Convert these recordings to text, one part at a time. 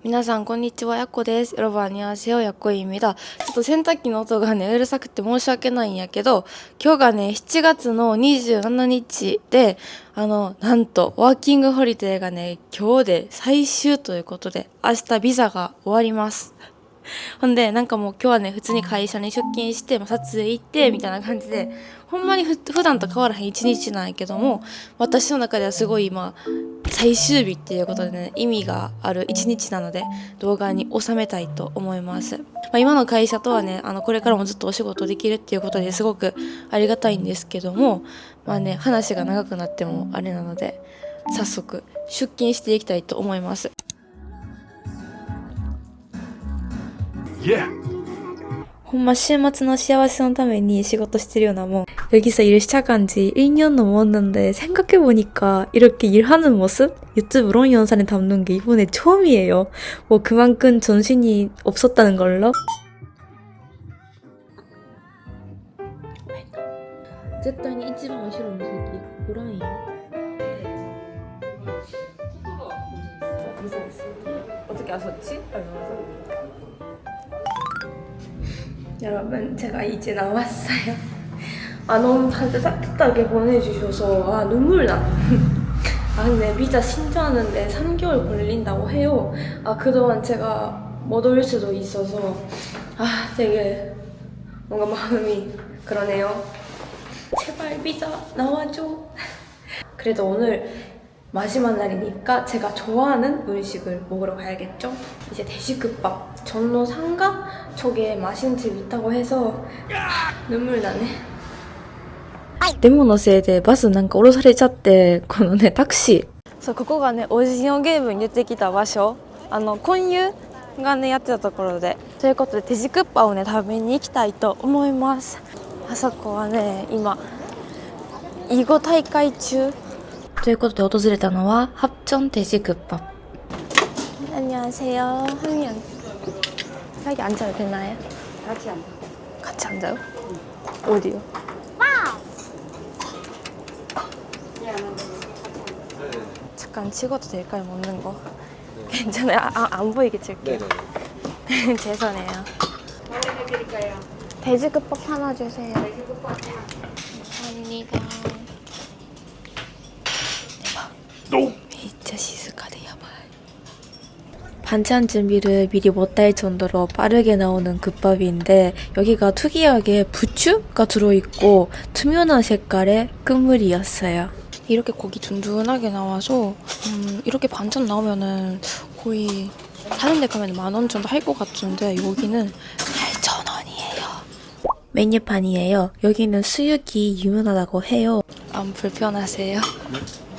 皆さんこんにちは、やっこです。여러분 안녕하세요、やっこいみだ。ちょっと洗濯機の音がね、うるさくて申し訳ないんやけど、今日がね、7月の27日で、なんと、ワーキングホリデーがね、今日で最終ということで、明日ビザが終わります。ほんで、なんかもう今日はね、普通に会社に出勤して、撮影行って、みたいな感じで、ほんまに普段と変わらへん一日なんやけども、私の中ではすごい今、最終日っていうことでね、意味がある一日なので、動画に収めたいと思います。今の会社とはね、これからもずっとお仕事できるっていうことですごくありがたいんですけども、話が長くなってもあれなので、早速出勤していきたいと思います。ほんま週末の幸せのために仕事してるようなもん. 여기서 일 시작한 지 1년 넘었는데 생각해보니까 이렇게 일하는 모습? 유튜브 영상에 담는 게 이번에 처음이에요. 뭐 그만큼 정신이 없었다는 걸로? 絶対に一番後ろの席おらんよ。어떻게 아셨지? 여러분, 제가 이제 나왔어요. 너무 다들 따뜻하게 보내주셔서 눈물 나. 근데 비자 신청하는데 3개월 걸린다고 해요. 그동안 제가 못 올 수도 있어서 되게 뭔가 마음이 그러네요. 제발 비자 나와줘. 그래도 오늘 마지막 날이니까 제가 좋아하는 음식을 먹으러 가야겠죠? 이제 돼지국밥 전로 상가 쪽에 맛있는 집 있다고 해서 눈물 나네. デモのせいでバスなんか降ろされちゃって、このねタクシー、そうここがねオジオゲームに出てきた場所、混遊がねやってたところで、ということで돼지クッパをね食べに行きたいと思います。あそこはね今囲碁大会中ということで訪れたのは합천 돼지 국밥. 안녕하세요. 한명 여기 앉아도 되나요? 같이 앉아. 같이 앉아요? 어디요? 잠깐 찍어도 될까요? 먹는 거? 네. 괜찮아요? 안 보이게 찍을게요. 네네. 죄송해요. 뭐 해드릴까요? 돼지국밥 하나 주세요. 돼지국밥. 감사합니다. 대박. 진짜 시스카데 야바이. 반찬 준비를 미리 못할 정도로 빠르게 나오는 국밥인데, 여기가 특이하게 부추가 들어있고 투명한 색깔의 국물이었어요. 이렇게 고기 둔둔하게 나와서 이렇게 반찬 나오면은 거의 다른 데 가면 10,000원 정도 할 것 같은데 여기는 8,000원이에요. 메뉴판이에요. 여기는 수육이 유명하다고 해요. 안 불편하세요?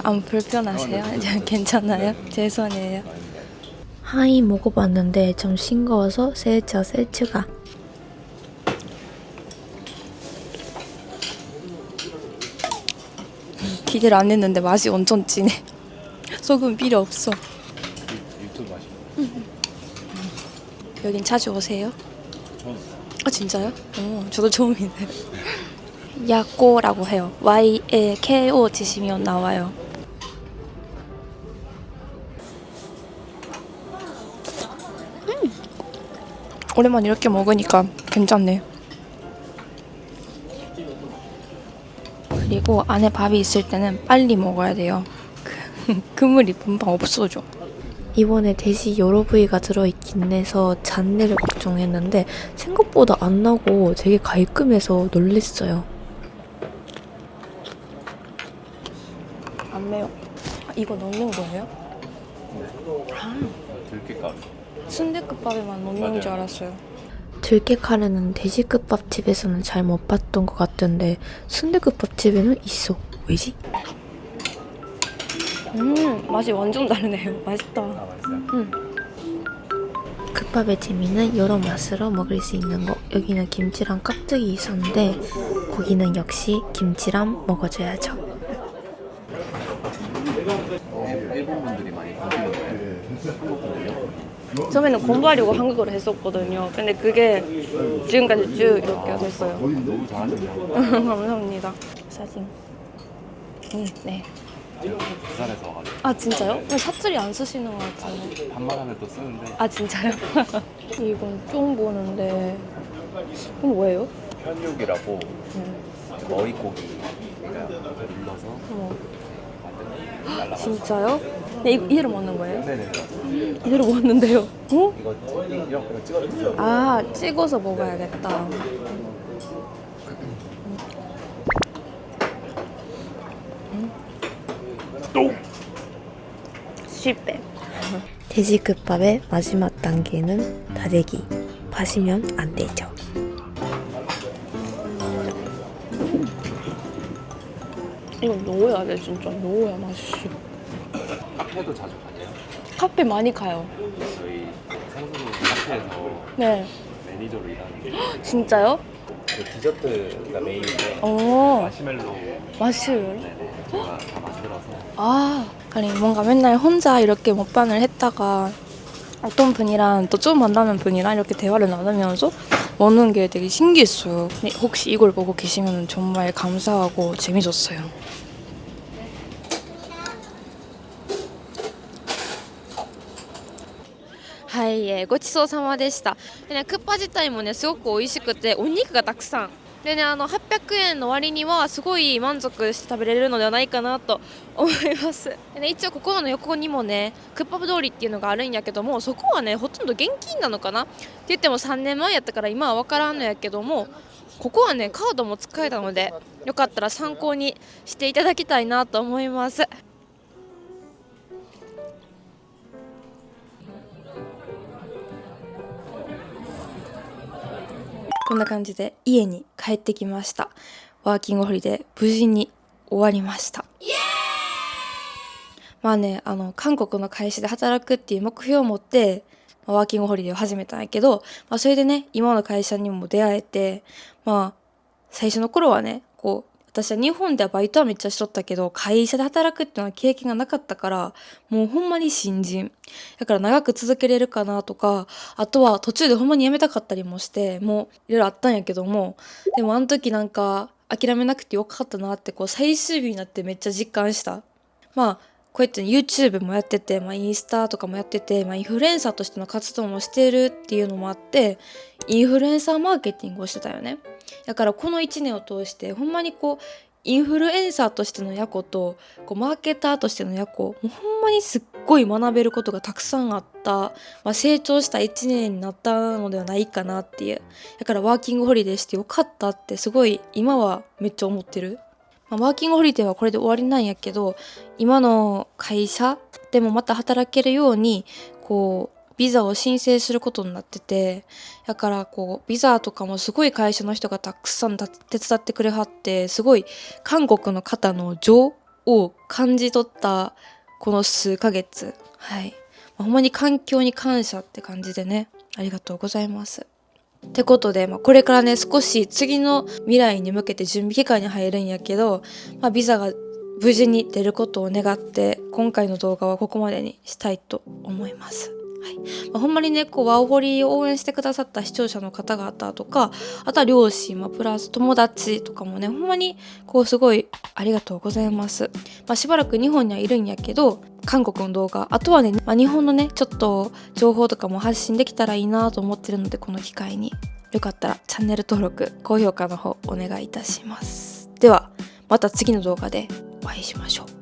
안 불편하세요? 괜찮아요? 죄송해요. 하이 먹어봤는데 좀 싱거워서 살짝 추가. 기대를 안 했는데 맛이 엄청 진해. 소금 필요 없어. 유튜브 맛이. 여긴 자주 오세요? 처음. 진짜요? 저도 처음이네. 야꼬라고 해요. YAKO 치시면 나와요. 오랜만에 이렇게 먹으니까 괜찮네요. 그리고 안에 밥이 있을 때는 빨리 먹어야 돼요. 그물이 금방 없어져. 이번에 돼지 여러 부위가 들어있긴 해서 잡내를 걱정했는데 생각보다 안 나고 되게 깔끔해서 놀랬어요. 안 매워. 이거 넣는 거예요? 네. 들깨가루. 순댓국밥에만 넣는 줄 알았어요. 들깨카레는 돼지국밥집에서는 잘 못 봤던 것 같던데 순댓국밥집에는 있어. 왜지? 맛이 완전 다르네요. 맛있다. 맛있어요? 국밥의 재미는 여러 맛으로 먹을 수 있는 거. 여기는 김치랑 깍두기 있었는데 고기는 역시 김치랑 먹어줘야죠. 일본 분들이 많이 드시는 거예요? 한국 분들이요? 처음에는 공부하려고 한국어로 했었거든요. 근데 그게 지금까지 쭉 이렇게 됐어요. 너무 잘하시네요. 감사합니다. 사진. 네. 제가 부산에서 와가지고 아 진짜요? 근데 사투리 안 쓰시는 것 같은데. 반말하면 또 쓰는데 아 진짜요? 이건 좀 보는데 이건 뭐예요? 현육이라고 네. 머릿고기 그러니까 눌러서 어머, 만든 날라가서. 진짜요? 네, 이대로 먹는 거예요? 네네. 이대로 먹는데요? 어? 이거 찍어 드세요. 아 찍어서 먹어야겠다. 실패. 돼지국밥의 마지막 단계는 다대기. 마시면 안 되죠. 이거 넣어야 돼 진짜. 넣어야 맛있어. 카페도 자주 가세요? 카페 많이 가요. 저희 상수도 카페에서 네. 매니저로 일하는데 진짜요? 그 디저트가 메인인데 어. 마시멜로 맛있어요. 네네 제가 다 만들어서 아, 아니 뭔가 맨날 혼자 이렇게 먹방을 했다가 어떤 분이랑 또 좀 만나는 분이랑 이렇게 대화를 나누면서 먹는 게 되게 신기했어요. 혹시 이걸 보고 계시면 정말 감사하고 재밌었어요.はい、ごちそうさまでした。でね、クッパ自体もねすごく美味しくて、お肉がたくさんでね、800円の割にはすごい満足して食べれるのではないかなと思います。でね、一応ここの横にもねクッパ通りっていうのがあるんやけども、そこはねほとんど現金なのかなって言っても3年前やったから今は分からんのやけども、ここはねカードも使えたのでよかったら参考にしていただきたいなと思います。こんな感じで家に帰ってきました。ワーキングホリデー無事に終わりました。まあね、韓国の会社で働くっていう目標を持ってワーキングホリデーを始めたんやけど、それでね今の会社にも出会えて、最初の頃はね私は日本ではバイトはめっちゃしとったけど、会社で働くっていうのは経験がなかったから、もうほんまに新人だから長く続けれるかなとか、あとは途中でほんまに辞めたかったりもして、もういろいろあったんやけども、でもあの時なんか諦めなくてよかったなって最終日になってめっちゃ実感した。こうやって YouTube もやってて、インスタとかもやってて、インフルエンサーとしての活動もしてるっていうのもあって、インフルエンサーマーケティングをしてたよね。だからこの1年を通してほんまにインフルエンサーとしてのヤコとマーケターとしてのヤコ、もうほんまにすっごい学べることがたくさんあった、成長した1年になったのではないかなっていう。だからワーキングホリデーしてよかったってすごい今はめっちゃ思ってる。ワーキングホリデーはこれで終わりなんやけど、今の会社でもまた働けるようにビザを申請することになってて、だからビザとかもすごい会社の人がたくさん手伝ってくれはって、すごい韓国の方の情を感じ取ったこの数ヶ月、ほんまに環境に感謝って感じでね、ありがとうございます。ってことで、これからね少し次の未来に向けて準備期間に入るんやけど、ビザが無事に出ることを願って今回の動画はここまでにしたいと思います。ほんまにねワオホリを応援してくださった視聴者の方々とか、あとは両親、プラス友達とかもねほんまにすごいありがとうございます。しばらく日本にはいるんやけど、韓国の動画、あとはね、日本のねちょっと情報とかも発信できたらいいなと思ってるので、この機会によかったらチャンネル登録、高評価の方お願いいたします。ではまた次の動画でお会いしましょう。